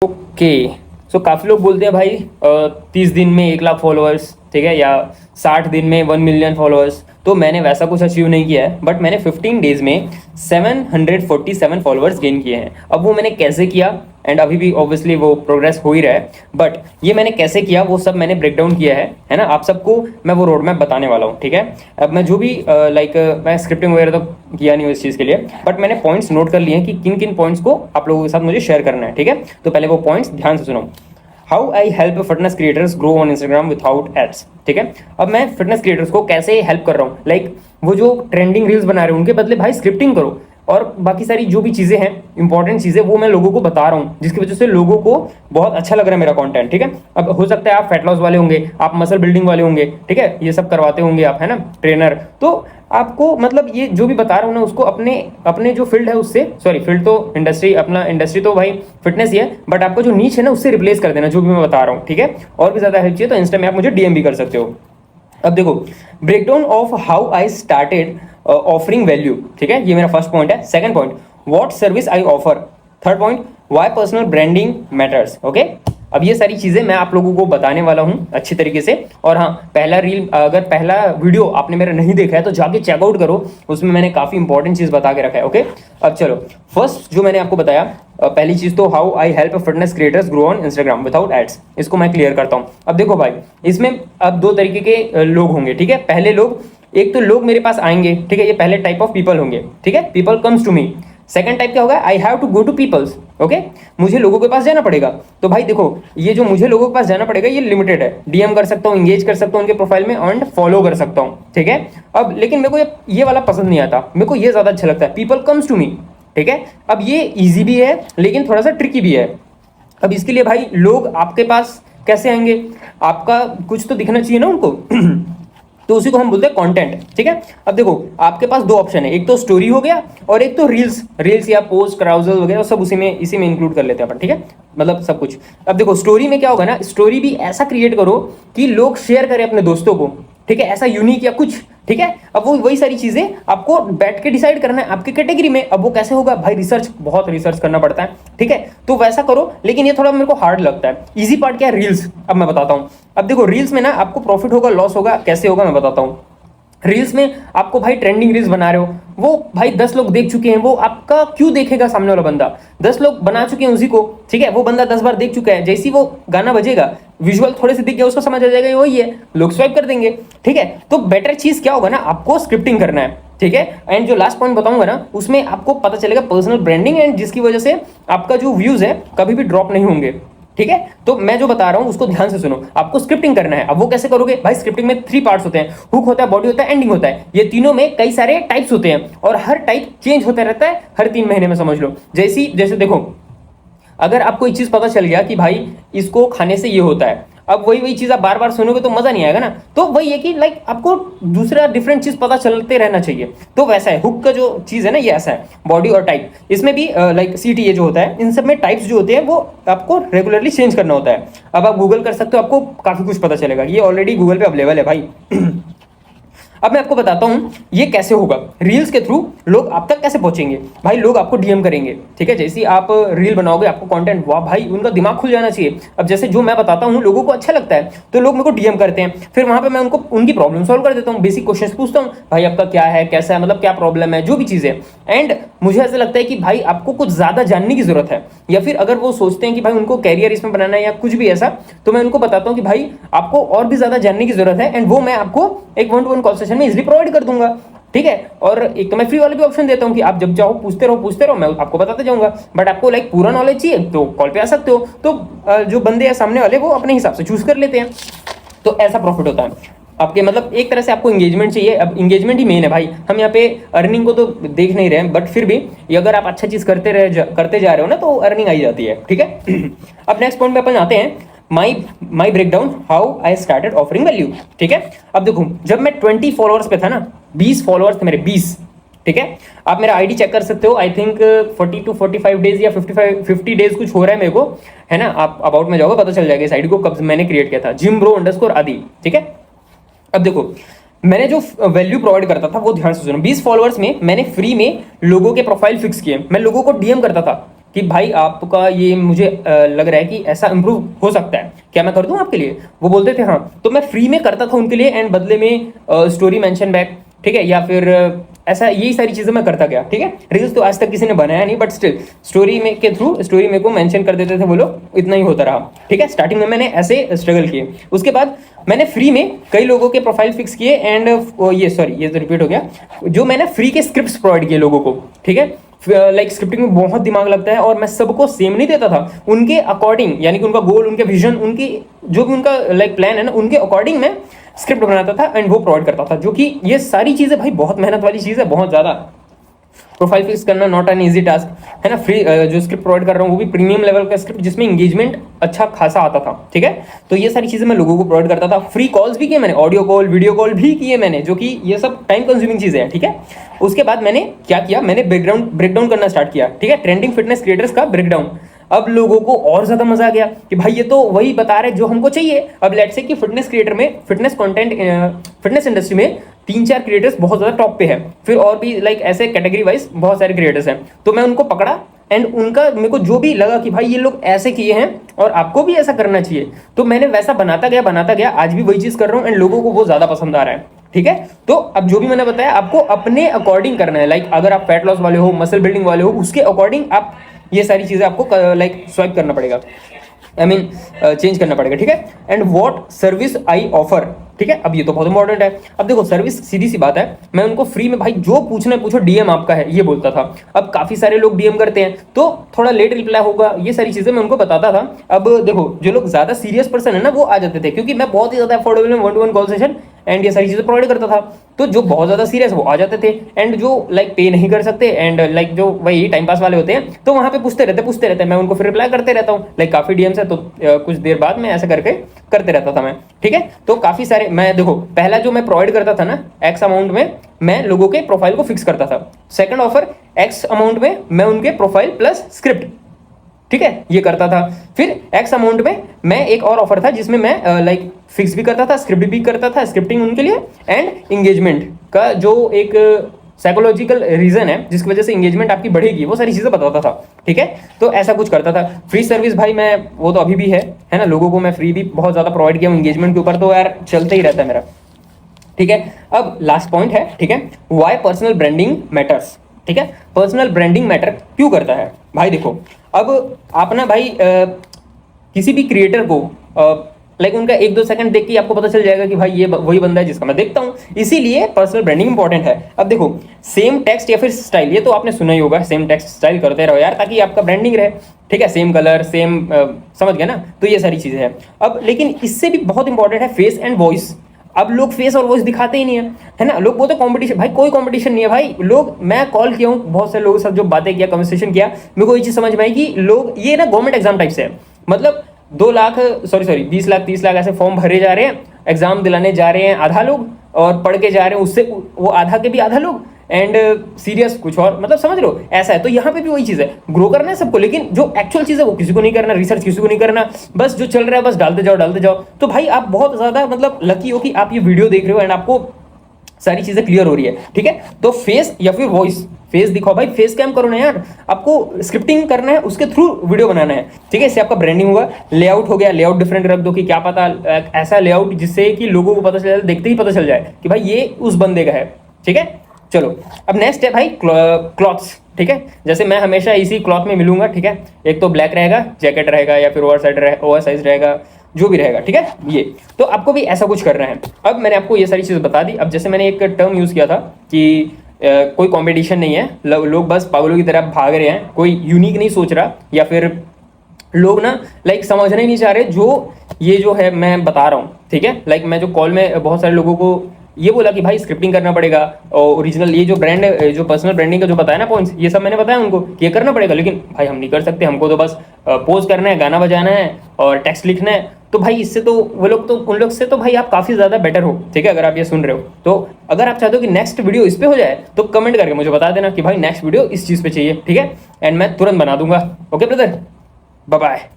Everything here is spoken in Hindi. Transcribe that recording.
ओके। सो काफ़ी लोग बोलते हैं भाई 30 दिन में 1 लाख फॉलोअर्स, ठीक है, या 60 दिन में 1 मिलियन फॉलोअर्स। तो मैंने वैसा कुछ अचीव नहीं किया है, बट मैंने 15 डेज में 747 फॉलोअर्स गेन किए हैं। अब वो मैंने कैसे किया, एंड अभी भी ऑब्वियसली वो प्रोग्रेस हो ही रहा है, बट ये मैंने कैसे किया वो सब मैंने ब्रेक डाउन किया है ना। आप सबको मैं वो रोड मैप बताने वाला हूँ, ठीक है। अब मैं जो भी मैं स्क्रिप्टिंग वगैरह तो किया नहीं हूँ इस चीज़ के लिए, बट मैंने पॉइंट्स नोट कर लिए हैं कि किन किन पॉइंट्स को आप लोगों के साथ मुझे शेयर करना है, ठीक है। तो पहले वो पॉइंट्स ध्यान से सुनो। How I help fitness creators grow on Instagram without ads, ठीक है। अब मैं फिटनेस क्रिएटर्स को कैसे हेल्प कर रहा हूँ, लाइक वो जो ट्रेंडिंग रील्स बना रहे हैं उनके बदले भाई स्क्रिप्टिंग करो, और बाकी सारी जो भी चीज़ें हैं इंपॉर्टेंट चीज़ें वो मैं लोगों को बता रहा हूँ, जिसकी वजह से लोगों को बहुत अच्छा लग रहा है मेरा कंटेंट, ठीक है। अब हो सकता है आप फैट लॉस वाले होंगे, आप मसल बिल्डिंग वाले होंगे, ठीक है, ये सब करवाते होंगे आप, है ना, ट्रेनर। तो आपको मतलब ये जो भी बता रहा हूँ ना उसको अपने अपने जो फील्ड है उससे, सॉरी फील्ड तो इंडस्ट्री, अपना इंडस्ट्री तो भाई फिटनेस ही है, बट आपको जो नीच है ना उससे रिप्लेस कर देना जो भी मैं बता रहा हूँ, ठीक है। और भी ज़्यादा हेल्प चाहिए तो इंस्टा में आप मुझे डीएम भी कर सकते हो। अब देखो, breakdown of how I started offering value, ठीक है, ये मेरा फर्स्ट पॉइंट है। Second point, what service I offer. Third point, why personal branding matters, okay. अब ये सारी चीज़ें मैं आप लोगों को बताने वाला हूँ अच्छी तरीके से। और हाँ, अगर पहला वीडियो आपने मेरा नहीं देखा है तो जाके चेकआउट करो, उसमें मैंने काफ़ी इंपॉर्टेंट चीज़ बता के रखा है, ओके। अब चलो, फर्स्ट जो मैंने आपको बताया, पहली चीज़ तो how I help fitness creators grow on Instagram without ads, इसको मैं क्लियर करता हूँ। अब देखो भाई, इसमें अब दो तरीके के लोग होंगे, ठीक है। पहले लोग, एक तो लोग मेरे पास आएंगे, ठीक है, ये पहले टाइप ऑफ पीपल होंगे, ठीक है, people comes to me. Second type क्या होगा, I have to go to peoples, okay, मुझे लोगों के पास जाना पड़ेगा। तो भाई देखो, ये जो मुझे लोगों के पास जाना पड़ेगा ये लिमिटेड है, डीएम कर सकता हूँ, इंगेज कर सकता हूँ उनके प्रोफाइल में, एंड फॉलो कर सकता हूँ, ठीक है। अब लेकिन मेरे को ये वाला पसंद नहीं आता, मेरे को ये ज़्यादा अच्छा लगता है, पीपल कम्स टू मी, ठीक है। अब ये ईजी भी है लेकिन थोड़ा सा ट्रिकी भी है। अब इसके लिए भाई लोग आपके पास कैसे आएंगे, आपका कुछ तो दिखना चाहिए ना उनको तो उसी को हम बोलते हैं कंटेंट, ठीक है। अब देखो, आपके पास दो ऑप्शन है, एक तो स्टोरी हो गया और एक तो रील्स या पोस्ट क्राउजल वगैरह सब इसी में इंक्लूड कर लेते हैं अपन, ठीक है, मतलब सब कुछ। अब देखो, स्टोरी में क्या होगा ना, स्टोरी भी ऐसा क्रिएट करो कि लोग शेयर करें अपने दोस्तों को, ठीक है, ऐसा यूनिक या कुछ, ठीक है। अब वो वही सारी चीजें आपको बैठ के डिसाइड करना है आपकी कैटेगरी में। अब वो कैसे होगा भाई, बहुत रिसर्च करना पड़ता है, ठीक है, तो वैसा करो, लेकिन ये थोड़ा मेरे को हार्ड लगता है। इजी पार्ट क्या है, रील्स। अब मैं बताता हूँ। अब देखो, रील्स में ना आपको प्रॉफिट होगा, लॉस होगा, कैसे होगा मैं बताता हूँ। रील्स में आपको भाई ट्रेंडिंग रील्स बना रहे हो, वो भाई 10 लोग देख चुके हैं, वो आपका क्यों देखेगा सामने वाला बंदा, 10 लोग बना चुके हैं उसी को, ठीक है, वो बंदा 10 बार देख चुका है, जैसी वो गाना बजेगा विजुअल थोड़े से दिख गया उसको समझ आ जाएगा ये वही है, लोग स्वाइप कर देंगे, ठीक है। तो बेटर चीज क्या होगा ना, आपको स्क्रिप्टिंग करना है, ठीक है। एंड जो लास्ट पॉइंट बताऊंगा ना उसमें आपको पता चलेगा पर्सनल ब्रांडिंग, एंड जिसकी वजह से आपका जो व्यूज है कभी भी ड्रॉप नहीं होंगे, ठीक है। तो मैं जो बता रहा हूं उसको ध्यान से सुनो, आपको स्क्रिप्टिंग करना है। अब वो कैसे करोगे भाई, स्क्रिप्टिंग में 3 पार्ट्स होते हैं, हुक होता है, बॉडी होता है, एंडिंग होता है। ये तीनों में कई सारे टाइप्स होते हैं और हर टाइप चेंज होता रहता है हर 3 महीने में, समझ लो। जैसे देखो, अगर आपको एक चीज पता चल गया कि भाई इसको खाने से ये होता है, अब वही चीज आप बार बार सुनोगे तो मजा नहीं आएगा ना। तो वही है कि लाइक आपको दूसरा डिफरेंट चीज पता चलते रहना चाहिए। तो वैसा है, हुक का जो चीज है ना ये ऐसा है, बॉडी और टाइप। इसमें भी लाइक CTA जो होता है, इन सब में टाइप्स जो होते हैं वो आपको रेगुलरली चेंज करना होता है। अब आप गूगल कर सकते हो, आपको काफी कुछ पता चलेगा, ये ऑलरेडी गूगल पे अवेलेबल है भाई अब मैं आपको बताता हूं ये कैसे होगा, रील्स के थ्रू लोग आप तक कैसे पहुंचेंगे। भाई लोग आपको डीएम करेंगे, ठीक है, जैसे ही आप रील बनाओगे आपको कंटेंट, वाह भाई, उनका दिमाग खुल जाना चाहिए। अब जैसे जो मैं बताता हूं लोगों को अच्छा लगता है तो लोग मेरे को डीएम करते हैं, फिर वहां पे मैं उनको उनकी प्रॉब्लम सॉल्व कर देता हूँ, बेसिक क्वेश्चंस पूछता हूँ, भाई आपका क्या है, कैसा है, मतलब क्या प्रॉब्लम है, जो भी चीज़ है। एंड मुझे ऐसा लगता है कि भाई आपको कुछ ज़्यादा जानने की जरूरत है, या फिर अगर वो सोचते हैं कि भाई उनको कैरियर इसमें बनाना है या कुछ भी ऐसा, तो मैं उनको बताता हूँ कि भाई आपको और भी ज़्यादा जानने की जरूरत है, एंड वो मैं आपको एक 1-to-1 कॉल सेशन में इजिली प्रोवाइड कर दूंगा, ठीक है। और एक तो मैं फ्री वाला भी ऑप्शन देता हूँ कि आप जब चाहो पूछते रहो, मैं आपको बताते जाऊंगा। बट आपको लाइक पूरा नॉलेज चाहिए तो कॉल पे आ सकते हो, तो जो बंदे हैं सामने वाले वो अपने हिसाब से चूज कर लेते हैं, तो ऐसा प्रॉफिट होता है आपके। मतलब एक तरह से आपको इंगेजमेंट चाहिए, अब इंगेजमेंट ही मेन है भाई। हम यहाँ पे अर्निंग को तो देख नहीं रहे हैं, बट फिर भी अगर आप अच्छा चीज करते जा रहे हो ना तो अर्निंग आई जाती है, ठीक है अब नेक्स्ट पॉइंट पे अपन आते हैं, my breakdown how I started offering value, ठीक है। अब देखो, जब मैं 20 फॉलोअर्स पे था ना, 20 फॉलोअर्स थे मेरे, 20, ठीक है। आप मेरा आईडी चेक कर सकते हो, आई थिंक 40 to 45 डेज या 50 डेज कुछ हो रहा है मेरे को, है ना। आप अबाउट में जाओगे पता चल जाएगा इस आईडी को कब मैंने क्रिएट किया था, jimbro_adi, ठीक है। अब देखो, मैंने जो वैल्यू प्रोवाइड करता था वो ध्यान से सुनो, 20 फॉलोअर्स में मैंने फ्री में लोगों के प्रोफाइल फिक्स किए, मैं लोगों को डीएम करता था कि भाई आपका ये मुझे लग रहा है कि ऐसा इंप्रूव हो सकता है, क्या मैं कर दूं आपके लिए? वो बोलते थे हाँ। तो मैं फ्री में करता था उनके लिए, एंड बदले में स्टोरी मेंशन बैक, ठीक है, या फिर ऐसा यही सारी चीजें मैं करता गया, ठीक है। रील्स तो आज तक किसी ने बनाया नहीं, बट स्टिल स्टोरी में के थ्रू स्टोरी में को मेंशन कर देते थे वो लोग, इतना ही होता रहा, ठीक है। स्टार्टिंग में मैंने ऐसे स्ट्रगल किए। उसके बाद मैंने फ्री में कई लोगों के प्रोफाइल फिक्स किए, एंड ये तो रिपीट हो गया, जो मैंने फ्री के स्क्रिप्ट्स प्रोवाइड किए लोगों को, ठीक है। लाइक स्क्रिप्टिंग में बहुत दिमाग लगता है, और मैं सबको सेम नहीं देता था, उनके अकॉर्डिंग, यानी कि उनका गोल, उनके विजन, उनकी जो भी उनका लाइक प्लान है ना, उनके अकॉर्डिंग मैं स्क्रिप्ट बनाता था एंड वो प्रोवाइड करता था। जो कि ये सारी चीजें भाई बहुत मेहनत वाली चीज है, बहुत ज्यादा। प्रोफाइल फिक्स करना नॉट एन इजी टास्क, है ना। फ्री जो स्क्रिप्ट प्रोवाइड कर रहा हूँ वो भी प्रीमियम लेवल का स्क्रिप्ट, जिसमें इंगेजमेंट अच्छा खासा आता था, ठीक है। तो ये सारी चीजें मैं लोगों को प्रोवाइड करता था। फ्री कॉल्स भी किए मैंने, ऑडियो कॉल, वीडियो कॉल भी किए मैंने, जो कि ये सब टाइम कंज्यूमिंग चीजें हैं, ठीक है। उसके बाद मैंने क्या किया, मैंने ब्रेकडाउन करना स्टार्ट किया, ठीक है, ट्रेंडिंग फिटनेस क्रिएटर्स का ब्रेकडाउन। अब लोगों को और ज्यादा मजा आ गया कि भाई ये तो वही बता रहे जो हमको चाहिए। अब लेट्स से कि फिटनेस क्रिएटर में, फिटनेस कंटेंट, फिटनेस इंडस्ट्री में 3-4 क्रिएटर्स बहुत ज्यादा टॉप पे है, फिर और भी लाइक ऐसे कैटेगरी वाइज बहुत सारे क्रिएटर्स हैं। तो मैं उनको पकड़ा, एंड उनका मेरे को जो भी लगा कि भाई ये लोग ऐसे किए हैं और आपको भी ऐसा करना चाहिए, तो मैंने वैसा बनाता गया। आज भी वही चीज कर रहा हूँ, एंड लोगों को वो ज्यादा पसंद आ रहा है, ठीक है। तो अब जो भी मैंने बताया आपको अपने अकॉर्डिंग करना है। लाइक अगर आप फैट लॉस वाले हो, मसल बिल्डिंग वाले हो, उसके अकॉर्डिंग आप ये सारी चीजें आपको लाइक स्वाइप करना पड़ेगा, आई मीन चेंज करना पड़ेगा, ठीक है। And what service I offer, ठीक है। अब ये तो बहुत इंपॉर्टेंट है। अब देखो सर्विस, सीधी सी बात है, मैं उनको फ्री में भाई जो पूछना है पूछो, डीएम आपका है, ये बोलता था। अब काफी सारे लोग डीएम करते हैं तो थोड़ा लेट रिप्लाई होगा, ये सारी चीजें मैं उनको बताता था। अब देखो जो लोग ज्यादा सीरियस पर्सन है ना, वो आ जाते थे, क्योंकि मैं बहुत ही ज्यादा अफोर्डेबल में 1-to-1 कॉल सेशन एंड ये सारी चीजें प्रोवाइड करता था। तो जो बहुत ज्यादा सीरियस वो आ जाते थे, एंड जो लाइक पे नहीं कर सकते, एंड लाइक जो वही टाइम पास वाले होते हैं, तो वहां पे पूछते रहते, मैं उनको फिर रिप्लाई करते रहता हूँ। लाइक काफी डीएम्स है, तो कुछ देर बाद में ऐसे करके करते रहता था मैं, ठीक है। तो काफी सारे, मैं देखो पहला जो मैं प्रोवाइड करता था ना, एक्स अमाउंट में मैं लोगों के प्रोफाइल को फिक्स करता था। सेकंड ऑफर, एक्स अमाउंट में मैं उनके प्रोफाइल प्लस स्क्रिप्ट, ठीक है, ये करता था। फिर एक्स अमाउंट में मैं एक और ऑफर था जिसमें मैं लाइक फिक्स भी करता था, स्क्रिप्ट भी करता था, स्क्रिप्टिंग उनके लिए, एंड एंगेजमेंट का जो एक साइकोलॉजिकल रीजन है जिसकी वजह से एंगेजमेंट आपकी बढ़ेगी, वो सारी चीजें बताता था, ठीक है। तो ऐसा कुछ करता था। फ्री सर्विस भाई मैं, वो तो अभी भी है ना, लोगों को मैं फ्री भी बहुत ज्यादा प्रोवाइड किया हूँ एंगेजमेंट के ऊपर, तो यार चलते ही रहता है मेरा, ठीक है। अब लास्ट पॉइंट है, ठीक है, व्हाई पर्सनल ब्रांडिंग मैटर्स, ठीक है। पर्सनल ब्रांडिंग मैटर क्यों करता है भाई? देखो अब आप ना भाई किसी भी क्रिएटर को लाइक उनका 1-2 सेकंड देख के आपको पता चल जाएगा कि भाई ये वही बंदा है जिसका मैं देखता हूँ, इसीलिए पर्सनल ब्रांडिंग इंपॉर्टेंट है। अब देखो सेम टेक्स्ट या फिर स्टाइल, ये तो आपने सुना ही होगा, सेम टेक्स्ट स्टाइल करते रहो यार, ताकि आपका ब्रांडिंग रहे, ठीक है। सेम कलर, सेम समझ गए ना, तो ये सारी चीजें हैं। अब लेकिन इससे भी बहुत इंपॉर्टेंट है फेस एंड वॉइस। अब लोग फेस और वॉइस दिखाते ही नहीं है ना। लोग बोलते कंपटीशन, भाई कोई कंपटीशन नहीं है भाई। लोग, मैं कॉल किया हूँ बहुत से लोगों के साथ, जो बातें किया, कन्वर्सेशन किया, मेरे को ये चीज समझ में आई कि लोग ये ना गवर्नमेंट एग्जाम टाइप से है। मतलब 2 लाख, सॉरी 20 लाख 30 लाख ऐसे फॉर्म भरे जा रहे हैं, एग्जाम दिलाने जा रहे हैं आधा लोग, और पढ़ के जा रहे हैं उससे वो आधा के भी आधा लोग, एंड सीरियस कुछ और, मतलब समझ लो ऐसा है। तो यहाँ पे भी वही चीज है, ग्रो करना है सबको, लेकिन जो एक्चुअल चीज है वो किसी को नहीं करना, रिसर्च किसी को नहीं करना, बस जो चल रहा है बस डालते जाओ। तो भाई आप बहुत ज्यादा मतलब लकी हो कि आप ये वीडियो देख रहे हो एंड आपको सारी चीजें क्लियर हो रही है, ठीक है। तो फेस या फिर वॉइस, फेस दिखाओ भाई, फेस कैम करो ना यार, आपको स्क्रिप्टिंग करना है, उसके थ्रू वीडियो बनाना है, ठीक है। इससे आपका ब्रांडिंग होगा। लेआउट हो गया, लेआउट डिफरेंट रख दो कि क्या पता ऐसा लेआउट जिससे कि लोगों को पता चल जाए, देखते ही पता चल जाए कि भाई ये उस बंदे का है, ठीक है। चलो अब नेक्स्ट है भाई क्लॉथ्स, ठीक है। जैसे मैं हमेशा इसी क्लॉथ में मिलूंगा, ठीक है। एक तो ब्लैक रहेगा, जैकेट रहेगा, या फिर ओवर साइज रहेगा, जो भी रहेगा, ठीक है। ये तो आपको भी ऐसा कुछ करना है। अब मैंने आपको ये सारी चीज़ बता दी। अब जैसे मैंने एक टर्म यूज़ किया था कि कोई कंपटीशन नहीं है, लोग बस पागलों की तरह भाग रहे हैं, कोई यूनिक नहीं सोच रहा, या फिर लोग ना लाइक समझना ही नहीं चाह रहे जो ये जो है मैं बता रहा हूँ, ठीक है। लाइक मैं जो कॉल में बहुत सारे लोगों को ये बोला कि भाई स्क्रिप्टिंग करना पड़ेगा, और ओरिजिनल ये जो ब्रांड, जो पर्सनल ब्रांडिंग का जो बताया ना पॉइंट्स, ये सब मैंने बताया उनको कि ये करना पड़ेगा, लेकिन भाई हम नहीं कर सकते, हमको तो बस पोस्ट करना है, गाना बजाना है और टेक्स्ट लिखना है। तो भाई इससे तो वो लोग, तो उन लोग से तो भाई आप काफ़ी ज़्यादा बेटर हो, ठीक है। अगर आप ये सुन रहे हो, तो अगर आप चाहते हो कि नेक्स्ट वीडियो इस पे हो जाए, तो कमेंट करके मुझे बता देना कि भाई नेक्स्ट वीडियो इस चीज़ पे चाहिए, ठीक है, एंड मैं तुरंत बना दूंगा। Okay brother, bye bye.